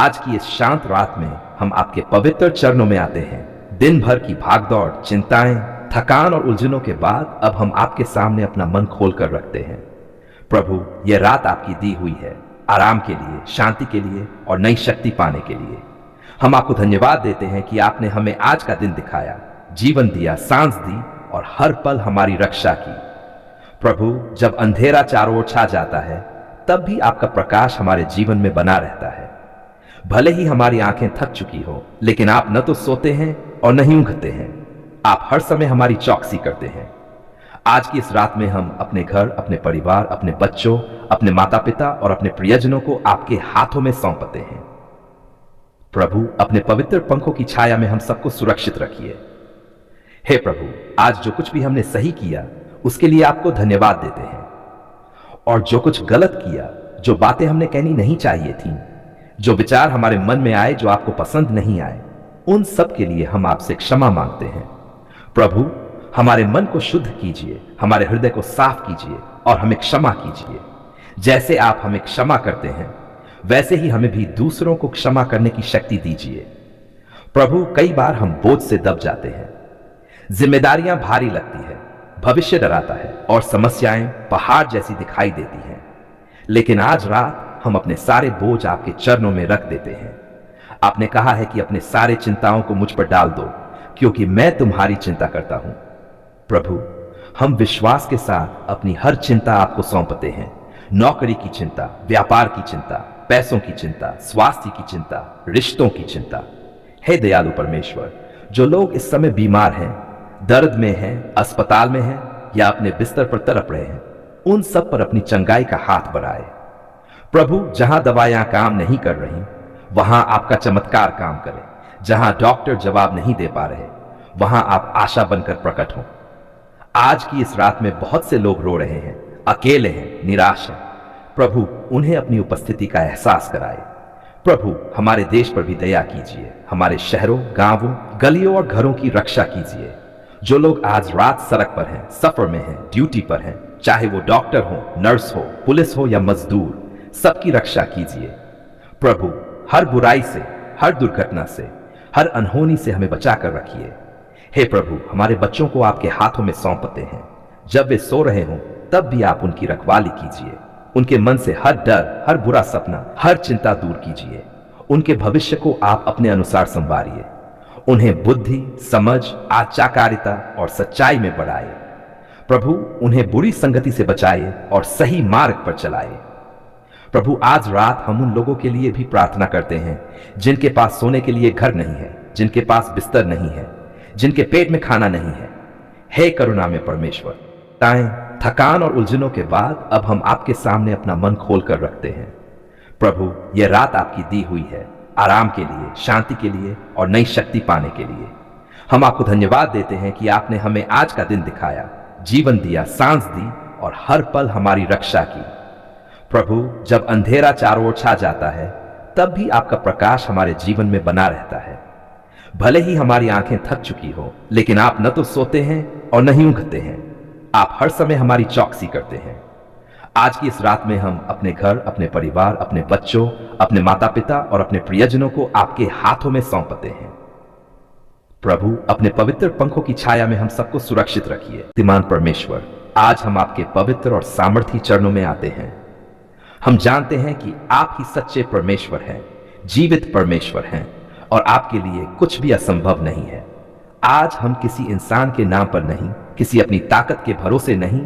आज की इस शांत रात में हम आपके पवित्र चरणों में आते हैं। दिन भर की भागदौड़, चिंताएं, थकान और उलझनों के बाद अब हम आपके सामने अपना मन खोलकर रखते हैं। प्रभु, यह रात आपकी दी हुई है, आराम के लिए, शांति के लिए और नई शक्ति पाने के लिए। हम आपको धन्यवाद देते हैं कि आपने हमें आज का दिन दिखाया, जीवन दिया, सांस दी और हर पल हमारी रक्षा की। प्रभु, जब अंधेरा चारों ओर छा जाता है तब भी आपका प्रकाश हमारे जीवन में बना रहता है। भले ही हमारी आंखें थक चुकी हो, लेकिन आप न तो सोते हैं और न ही ऊँघते हैं। आप हर समय हमारी चौकसी करते हैं। आज की इस रात में हम अपने घर, अपने परिवार, अपने बच्चों, अपने माता पिता और अपने प्रियजनों को आपके हाथों में सौंपते हैं। प्रभु, अपने पवित्र पंखों की छाया में हम सबको सुरक्षित रखिए। हे प्रभु, आज जो कुछ भी हमने सही किया उसके लिए आपको धन्यवाद देते हैं, और जो कुछ गलत किया, जो बातें हमने कहनी नहीं चाहिए थी, जो विचार हमारे मन में आए जो आपको पसंद नहीं आए, उन सब के लिए हम आपसे क्षमा मांगते हैं। प्रभु, हमारे मन को शुद्ध कीजिए, हमारे हृदय को साफ कीजिए और हमें क्षमा कीजिए। जैसे आप हमें क्षमा करते हैं वैसे ही हमें भी दूसरों को क्षमा करने की शक्ति दीजिए। प्रभु, कई बार हम बोझ से दब जाते हैं, जिम्मेदारियां भारी लगती है, भविष्य डराता है और समस्याएं पहाड़ जैसी दिखाई देती हैं। लेकिन आज रात हम अपने सारे बोझ आपके चरणों में रख देते हैं। आपने कहा है कि अपने सारे चिंताओं को मुझ पर डाल दो, क्योंकि मैं तुम्हारी चिंता करता हूं। प्रभु, हम विश्वास के साथ अपनी हर चिंता आपको सौंपते हैं। नौकरी की चिंता, व्यापार की चिंता, पैसों की चिंता, स्वास्थ्य की चिंता, रिश्तों की चिंता। हे दयालु परमेश्वर, जो लोग इस समय बीमार हैं, दर्द में हैं, अस्पताल में हैं या अपने बिस्तर पर तड़प रहे हैं, उन सब पर अपनी चंगाई का हाथ बढ़ाए। प्रभु, जहां दवाइयां काम नहीं कर रही वहां आपका चमत्कार काम करे। जहां डॉक्टर जवाब नहीं दे पा रहे वहां आप आशा बनकर प्रकट हो। आज की इस रात में बहुत से लोग रो रहे हैं, अकेले हैं, निराश हैं। प्रभु, उन्हें अपनी उपस्थिति का एहसास कराए। प्रभु, हमारे देश पर भी दया कीजिए। हमारे शहरों, गांवों, गलियों और घरों की रक्षा कीजिए। जो लोग आज रात सड़क पर हैं, सफर में हैं, ड्यूटी पर हैं, चाहे वो डॉक्टर हो, नर्स हो, पुलिस हो या मजदूर, सबकी रक्षा कीजिए। प्रभु, हर बुराई से, हर दुर्घटना से, हर अनहोनी से हमें बचाकर रखिए। हे प्रभु, हमारे बच्चों को आपके हाथों में सौंपते हैं। जब वे सो रहे हों तब भी आप उनकी रखवाली कीजिए। उनके मन से हर डर, हर बुरा सपना, हर चिंता दूर कीजिए। उनके भविष्य को आप अपने अनुसार संवारिए। उन्हें बुद्धि, समझ, आचाकारिता और सच्चाई में बढ़ाए। प्रभु, उन्हें बुरी संगति से बचाए और सही मार्ग पर चलाए। प्रभु, आज रात हम उन लोगों के लिए भी प्रार्थना करते हैं जिनके पास सोने के लिए घर नहीं है, जिनके पास बिस्तर नहीं है, जिनके पेट में खाना नहीं है। हे करुणा में परमेश्वर, थकान और उलझनों के बाद अब हम आपके सामने अपना मन खोलकर रखते हैं। प्रभु, यह रात आपकी दी हुई है, आराम के लिए, शांति के लिए और नई शक्ति पाने के लिए। हम आपको धन्यवाद देते हैं कि आपने हमें आज का दिन दिखाया, जीवन दिया, सांस दी और हर पल हमारी रक्षा की। प्रभु, जब अंधेरा चारों ओर छा जाता है तब भी आपका प्रकाश हमारे जीवन में बना रहता है। भले ही हमारी आंखें थक चुकी हो, लेकिन आप न तो सोते हैं और न ही ऊँघते हैं। आप हर समय हमारी चौकसी करते हैं। आज की इस रात में हम अपने घर, अपने परिवार, अपने बच्चों, अपने माता पिता और अपने प्रियजनों को आपके हाथों में सौंपते हैं। प्रभु, अपने पवित्र पंखों की छाया में हम सबको सुरक्षित रखिए। शक्तिमान परमेश्वर, आज हम आपके पवित्र और सामर्थी चरणों में आते हैं। हम जानते हैं कि आप ही सच्चे परमेश्वर हैं, जीवित परमेश्वर हैं और आपके लिए कुछ भी असंभव नहीं है। आज हम किसी इंसान के नाम पर नहीं, किसी अपनी ताकत के भरोसे नहीं,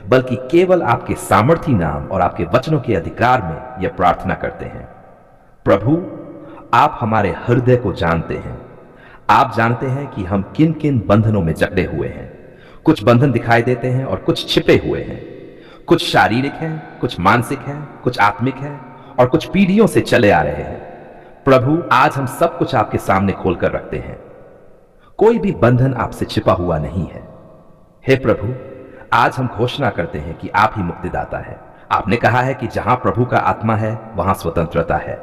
बल्कि केवल आपके सामर्थी नाम और आपके वचनों के अधिकार में यह प्रार्थना करते हैं। प्रभु, आप हमारे हृदय को जानते हैं। आप जानते हैं कि हम किन किन बंधनों में जकड़े हुए हैं। कुछ बंधन दिखाई देते हैं और कुछ छिपे हुए हैं। कुछ शारीरिक हैं, कुछ मानसिक हैं, कुछ आत्मिक हैं और कुछ पीढ़ियों से चले आ रहे हैं। प्रभु, आज हम सब कुछ आपके सामने खोलकर रखते हैं। कोई भी बंधन आपसे छिपा हुआ नहीं है। हे प्रभु, आज हम घोषणा करते हैं कि आप ही मुक्तिदाता है। आपने कहा है कि जहां प्रभु का आत्मा है वहां स्वतंत्रता है।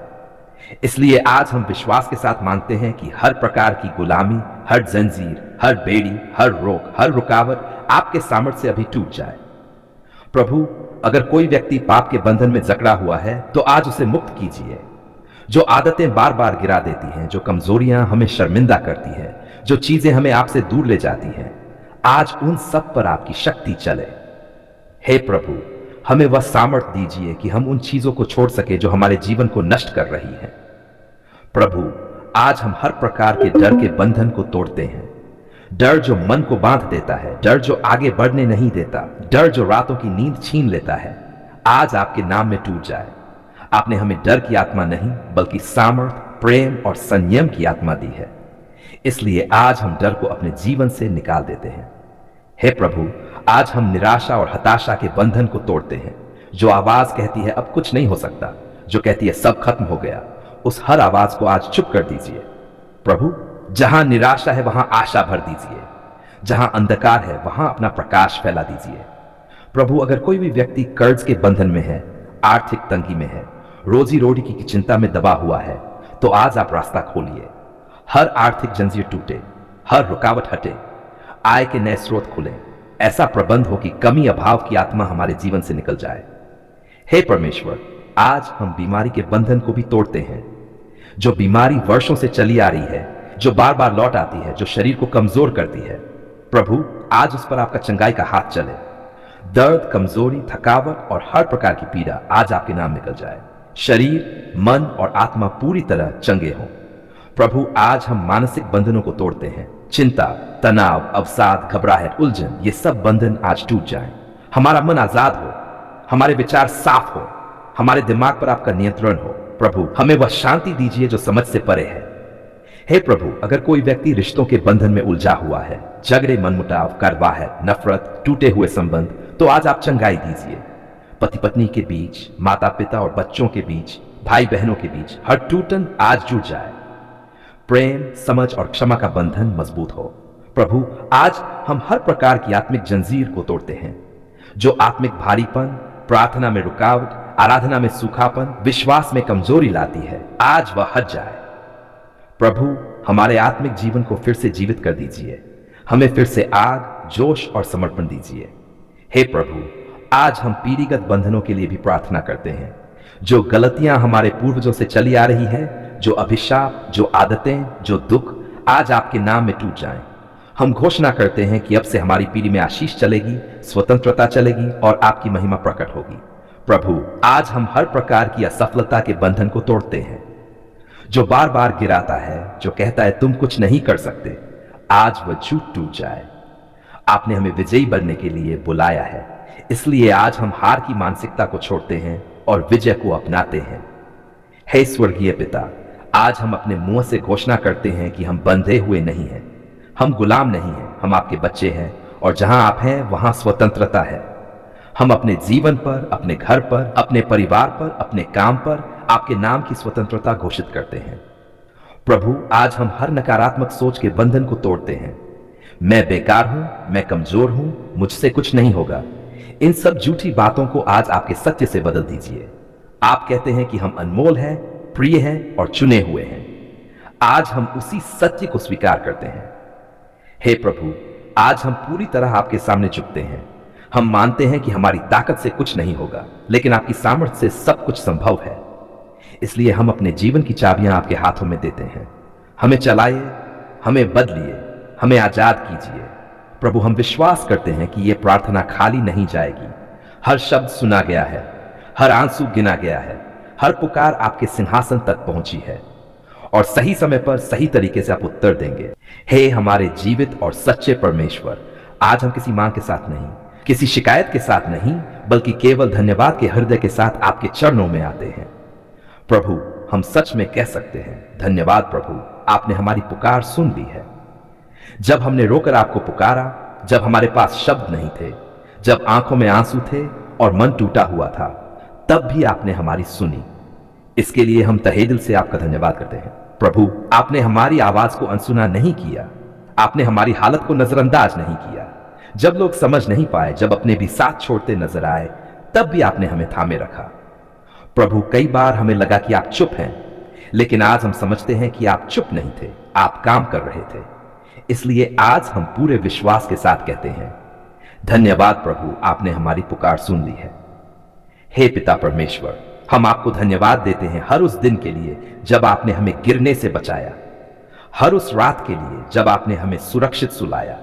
इसलिए आज हम विश्वास के साथ मांगते हैं कि हर प्रकार की गुलामी, हर जंजीर, हर बेड़ी, हर रोक, हर रुकावट आपके सामर्थ्य से अभी टूट जाए। प्रभु, अगर कोई व्यक्ति पाप के बंधन में जकड़ा हुआ है तो आज उसे मुक्त कीजिए। जो आदतें बार बार गिरा देती हैं, जो कमजोरियां हमें शर्मिंदा करती हैं, जो चीजें हमें आपसे दूर ले जाती हैं, आज उन सब पर आपकी शक्ति चले। हे प्रभु, हमें वह सामर्थ्य दीजिए कि हम उन चीजों को छोड़ सके जो हमारे जीवन को नष्ट कर रही हैं। प्रभु, आज हम हर प्रकार के डर के बंधन को तोड़ते हैं। डर जो मन को बांध देता है, डर जो आगे बढ़ने नहीं देता, डर जो रातों की नींद छीन लेता है, आज आपके नाम में टूट जाए। आपने हमें डर की आत्मा नहीं बल्कि सामर्थ, प्रेम और संयम की आत्मा दी है। इसलिए आज हम डर को अपने जीवन से निकाल देते हैं। हे प्रभु, आज हम निराशा और हताशा के बंधन को तोड़ते हैं। जो आवाज कहती है अब कुछ नहीं हो सकता, जो कहती है सब खत्म हो गया, उस हर आवाज को आज चुप कर दीजिए। प्रभु, जहां निराशा है वहां आशा भर दीजिए, जहां अंधकार है वहां अपना प्रकाश फैला दीजिए। प्रभु, अगर कोई भी व्यक्ति कर्ज के बंधन में है, आर्थिक तंगी में है, रोजी रोटी की चिंता में दबा हुआ है, तो आज आप रास्ता खोलिए। हर आर्थिक जंजीर टूटे, हर रुकावट हटे, आय के नए स्रोत खुले। ऐसा प्रबंध हो कि कमी अभाव की आत्मा हमारे जीवन से निकल जाए। हे परमेश्वर, आज हम बीमारी के बंधन को भी तोड़ते हैं। जो बीमारी वर्षों से चली आ रही है, जो बार बार लौट आती है, जो शरीर को कमजोर करती है, प्रभु आज उस पर आपका चंगाई का हाथ चले। दर्द, कमजोरी, थकावट और हर प्रकार की पीड़ा आज आपके नाम निकल जाए। शरीर, मन और आत्मा पूरी तरह चंगे हों। प्रभु, आज हम मानसिक बंधनों को तोड़ते हैं। चिंता, तनाव, अवसाद, घबराहट, उलझन, ये सब बंधन आज टूट जाएं। हमारा मन आजाद हो, हमारे विचार साफ हो, हमारे दिमाग पर आपका नियंत्रण हो। प्रभु, हमें वह शांति दीजिए जो समझ से परे है। हे प्रभु, अगर कोई व्यक्ति रिश्तों के बंधन में उलझा हुआ है, झगड़े, मनमुटाव, कड़वाहट, नफरत, टूटे हुए संबंध, तो आज आप चंगाई दीजिए। पति पत्नी के बीच, माता पिता और बच्चों के बीच, भाई बहनों के बीच हर टूटन आज जुड़ जाए। प्रेम, समझ और क्षमा का बंधन मजबूत हो। प्रभु, आज हम हर प्रकार की आत्मिक जंजीर को तोड़ते हैं। जो आत्मिक भारीपन, प्रार्थना में रुकावट, आराधना में सूखापन, विश्वास में कमजोरी लाती है, आज वह हट जाए। प्रभु, हमारे आत्मिक जीवन को फिर से जीवित कर दीजिए। हमें फिर से आग, जोश और समर्पण दीजिए। हे प्रभु, आज हम पीढ़ीगत बंधनों के लिए भी प्रार्थना करते हैं। जो गलतियां हमारे पूर्वजों से चली आ रही है, जो अभिशाप, जो आदतें, जो दुख, आज आपके नाम में टूट जाएं। हम घोषणा करते हैं कि अब से हमारी पीढ़ी में आशीष चलेगी, स्वतंत्रता चलेगी और आपकी महिमा प्रकट होगी। प्रभु, आज हम हर प्रकार की असफलता के बंधन को तोड़ते हैं। जो बार बार गिराता है, जो कहता है तुम कुछ नहीं कर सकते, आज वह झूठ टूट जाए। आपने हमें विजयी बनने के लिए बुलाया है, इसलिए आज हम हार की मानसिकता को छोड़ते हैं और विजय को अपनाते हैं। हे स्वर्गीय पिता, आज हम अपने मुंह से घोषणा करते हैं कि हम बंधे हुए नहीं हैं, हम गुलाम नहीं हैं, हम आपके बच्चे हैं और जहां आप हैं वहां स्वतंत्रता है। हम अपने जीवन पर, अपने घर पर, अपने परिवार पर, अपने काम पर आपके नाम की स्वतंत्रता घोषित करते हैं। प्रभु, आज हम हर नकारात्मक सोच के बंधन को तोड़ते हैं। मैं बेकार हूं, मैं कमजोर हूं, मुझसे कुछ नहीं होगा, इन सब झूठी बातों को आज आपके सत्य से बदल दीजिए। आप कहते हैं कि हम अनमोल हैं, प्रिय हैं और चुने हुए हैं। आज हम उसी सत्य को स्वीकार करते हैं। हे प्रभु, आज हम पूरी तरह आपके सामने झुकते हैं। हम मानते हैं कि हमारी ताकत से कुछ नहीं होगा, लेकिन आपकी सामर्थ्य से सब कुछ संभव है। इसलिए हम अपने जीवन की चाबियां आपके हाथों में देते हैं। हमें चलाइए, हमें बदलिए, हमें आजाद कीजिए। प्रभु, हम विश्वास करते हैं कि यह प्रार्थना खाली नहीं जाएगी। हर शब्द सुना गया है, हर आंसू गिना गया है, हर पुकार आपके सिंहासन तक पहुंची है और सही समय पर सही तरीके से आप उत्तर देंगे। हे हमारे जीवित और सच्चे परमेश्वर, आज हम किसी मांग के साथ नहीं, किसी शिकायत के साथ नहीं, बल्कि केवल धन्यवाद के हृदय के साथ आपके चरणों में आते हैं। प्रभु, हम सच में कह सकते हैं, धन्यवाद प्रभु, आपने हमारी पुकार सुन ली है। जब हमने रोकर आपको पुकारा, जब हमारे पास शब्द नहीं थे, जब आंखों में आंसू थे और मन टूटा हुआ था, तब भी आपने हमारी सुनी। इसके लिए हम तहे दिल से आपका धन्यवाद करते हैं। प्रभु, आपने हमारी आवाज को अनसुना नहीं किया, आपने हमारी हालत को नजरअंदाज नहीं किया। जब लोग समझ नहीं पाए, जब अपने भी साथ छोड़ते नजर आए, तब भी आपने हमें थामे रखा। प्रभु, कई बार हमें लगा कि आप चुप हैं, लेकिन आज हम समझते हैं कि आप चुप नहीं थे, आप काम कर रहे थे। इसलिए आज हम पूरे विश्वास के साथ कहते हैं, धन्यवाद प्रभु, आपने हमारी पुकार सुन ली है। हे पिता परमेश्वर, हम आपको धन्यवाद देते हैं हर उस दिन के लिए जब आपने हमें गिरने से बचाया, हर उस रात के लिए जब आपने हमें सुरक्षित सुलाया,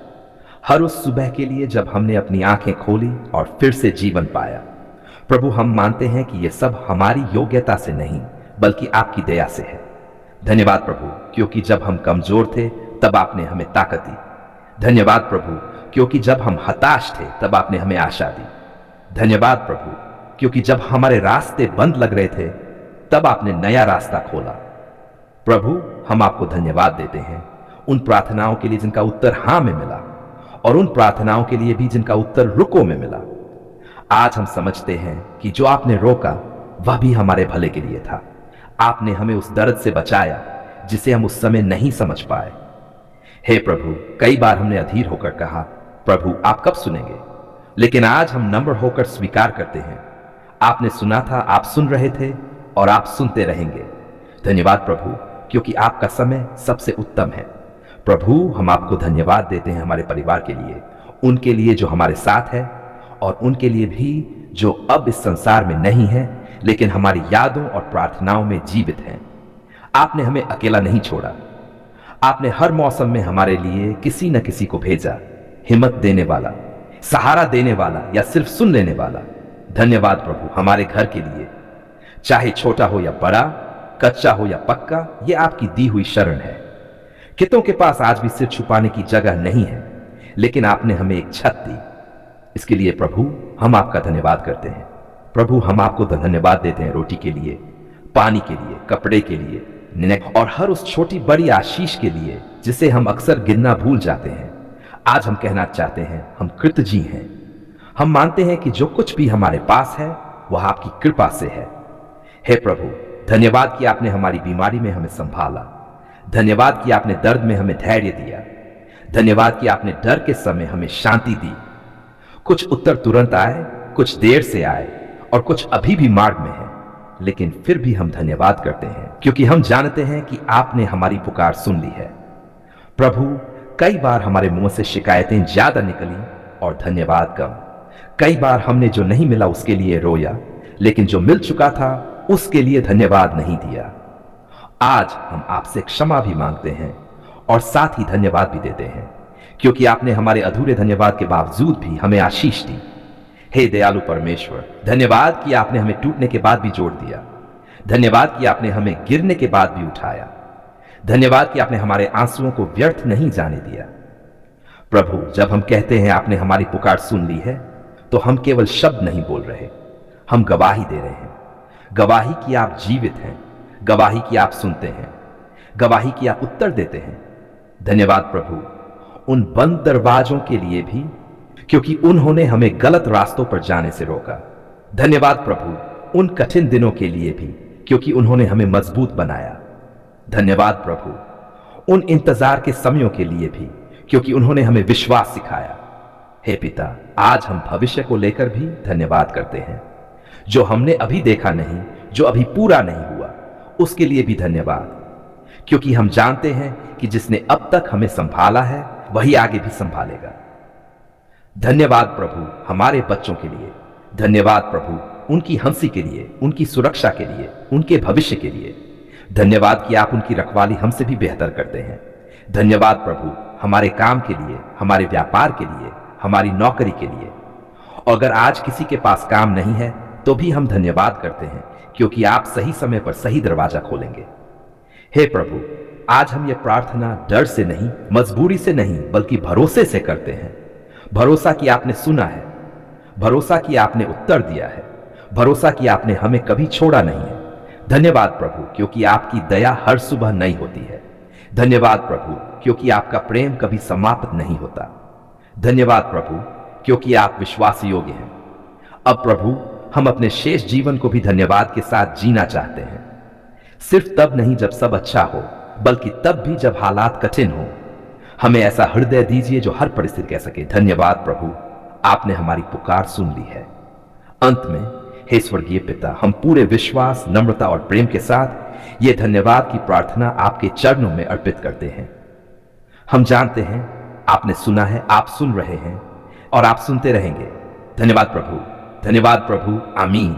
हर उस सुबह के लिए जब हमने अपनी आंखें खोली और फिर से जीवन पाया। प्रभु, हम मानते हैं कि यह सब हमारी योग्यता से नहीं बल्कि आपकी दया से है। धन्यवाद प्रभु, क्योंकि जब हम कमजोर थे तब आपने हमें ताकत दी। धन्यवाद प्रभु, क्योंकि जब हम हताश थे तब आपने हमें आशा दी। धन्यवाद प्रभु, क्योंकि जब हमारे रास्ते बंद लग रहे थे तब आपने नया रास्ता खोला। प्रभु, हम आपको धन्यवाद देते हैं उन प्रार्थनाओं के लिए जिनका उत्तर हां में मिला और उन प्रार्थनाओं के लिए भी जिनका उत्तर रुको में मिला। आज हम समझते हैं कि जो आपने रोका वह भी हमारे भले के लिए था। आपने हमें उस दर्द से बचाया जिसे हम उस समय नहीं समझ पाए। हे प्रभु, कई बार हमने अधीर होकर कहा, प्रभु आप कब सुनेंगे? लेकिन आज हम नम्र होकर स्वीकार करते हैं, आपने सुना था, आप सुन रहे थे और आप सुनते रहेंगे। धन्यवाद प्रभु, क्योंकि आपका समय सबसे उत्तम है। प्रभु, हम आपको धन्यवाद देते हैं हमारे परिवार के लिए, उनके लिए जो हमारे साथ है और उनके लिए भी जो अब इस संसार में नहीं है लेकिन हमारी यादों और प्रार्थनाओं में जीवित हैं। आपने हमें अकेला नहीं छोड़ा। आपने हर मौसम में हमारे लिए किसी न किसी को भेजा, हिम्मत देने वाला, सहारा देने वाला या सिर्फ सुन लेने वाला। धन्यवाद प्रभु, हमारे घर के लिए, चाहे छोटा हो या बड़ा, कच्चा हो या पक्का, ये आपकी दी हुई शरण है। कितों के पास आज भी सिर छुपाने की जगह नहीं है, लेकिन आपने हमें एक छत दी। इसके लिए प्रभु हम आपका धन्यवाद करते हैं। प्रभु, हम आपको धन्यवाद देते हैं रोटी के लिए, पानी के लिए, कपड़े के लिए और हर उस छोटी बड़ी आशीष के लिए जिसे हम अक्सर गिनना भूल जाते हैं। आज हम कहना चाहते हैं, हम कृतज्ञ हैं। हम मानते हैं कि जो कुछ भी हमारे पास है वह आपकी कृपा से है। हे प्रभु, धन्यवाद कि आपने हमारी बीमारी में हमें संभाला। धन्यवाद कि आपने दर्द में हमें धैर्य दिया। धन्यवाद कि आपने डर के समय हमें शांति दी। कुछ उत्तर तुरंत आए, कुछ देर से आए और कुछ अभी भी मार्ग में है, लेकिन फिर भी हम धन्यवाद करते हैं क्योंकि हम जानते हैं कि आपने हमारी पुकार सुन ली है। प्रभु, कई बार हमारे मुंह से शिकायतें ज्यादा निकली और धन्यवाद कम। कई बार हमने जो नहीं मिला उसके लिए रोया, लेकिन जो मिल चुका था उसके लिए धन्यवाद नहीं दिया। आज हम आपसे क्षमा भी मांगते हैं और साथ ही धन्यवाद भी देते हैं क्योंकि आपने हमारे अधूरे धन्यवाद के बावजूद भी हमें आशीष दी। हे दयालु परमेश्वर, धन्यवाद कि आपने हमें टूटने के बाद भी जोड़ दिया। धन्यवाद कि आपने हमें गिरने के बाद भी उठाया। धन्यवाद कि आपने हमारे आंसुओं को व्यर्थ नहीं जाने दिया। प्रभु, जब हम कहते हैं आपने हमारी पुकार सुन ली है, तो हम केवल शब्द नहीं बोल रहे, हम गवाही दे रहे हैं। गवाही कि आप जीवित हैं, गवाही कि आप सुनते हैं, गवाही कि आप उत्तर देते हैं। धन्यवाद प्रभु, उन बंद दरवाजों के लिए भी क्योंकि उन्होंने हमें गलत रास्तों पर जाने से रोका। धन्यवाद प्रभु, उन कठिन दिनों के लिए भी क्योंकि उन्होंने हमें मजबूत बनाया। धन्यवाद प्रभु, उन इंतजार के समयों के लिए भी क्योंकि उन्होंने हमें विश्वास सिखाया। हे पिता, आज हम भविष्य को लेकर भी धन्यवाद करते हैं। जो हमने अभी देखा नहीं, जो अभी पूरा नहीं हुआ, उसके लिए भी धन्यवाद क्योंकि हम जानते हैं कि जिसने अब तक हमें संभाला है वही आगे भी संभालेगा। धन्यवाद प्रभु, हमारे बच्चों के लिए। धन्यवाद प्रभु, उनकी हंसी के लिए, उनकी सुरक्षा के लिए, उनके भविष्य के लिए। धन्यवाद कि आप उनकी रखवाली हमसे भी बेहतर करते हैं। धन्यवाद प्रभु, हमारे काम के लिए, हमारे व्यापार के लिए, हमारी नौकरी के लिए। अगर आज किसी के पास काम नहीं है तो भी हम धन्यवाद करते हैं क्योंकि आप सही समय पर सही दरवाजा खोलेंगे। हे प्रभु, आज हम ये प्रार्थना डर से नहीं, मजबूरी से नहीं, बल्कि भरोसे से करते हैं। भरोसा कि आपने सुना है, भरोसा कि आपने उत्तर दिया है, भरोसा कि आपने हमें कभी छोड़ा नहीं है। धन्यवाद प्रभु, क्योंकि आपकी दया हर सुबह नई होती है। धन्यवाद प्रभु, क्योंकि आपका प्रेम कभी समाप्त नहीं होता। धन्यवाद प्रभु, क्योंकि आप विश्वास योग्य हैं। अब प्रभु, हम अपने शेष जीवन को भी धन्यवाद के साथ जीना चाहते हैं। सिर्फ तब नहीं जब सब अच्छा हो, बल्कि तब भी जब हालात कठिन हो। हमें ऐसा हृदय दीजिए जो हर परिस्थिति कह सके, धन्यवाद प्रभु, आपने हमारी पुकार सुन ली है। अंत में, हे स्वर्गीय पिता, हम पूरे विश्वास, नम्रता और प्रेम के साथ ये धन्यवाद की प्रार्थना आपके चरणों में अर्पित करते हैं। हम जानते हैं आपने सुना है, आप सुन रहे हैं और आप सुनते रहेंगे। धन्यवाद प्रभु, धन्यवाद प्रभु, आमीन।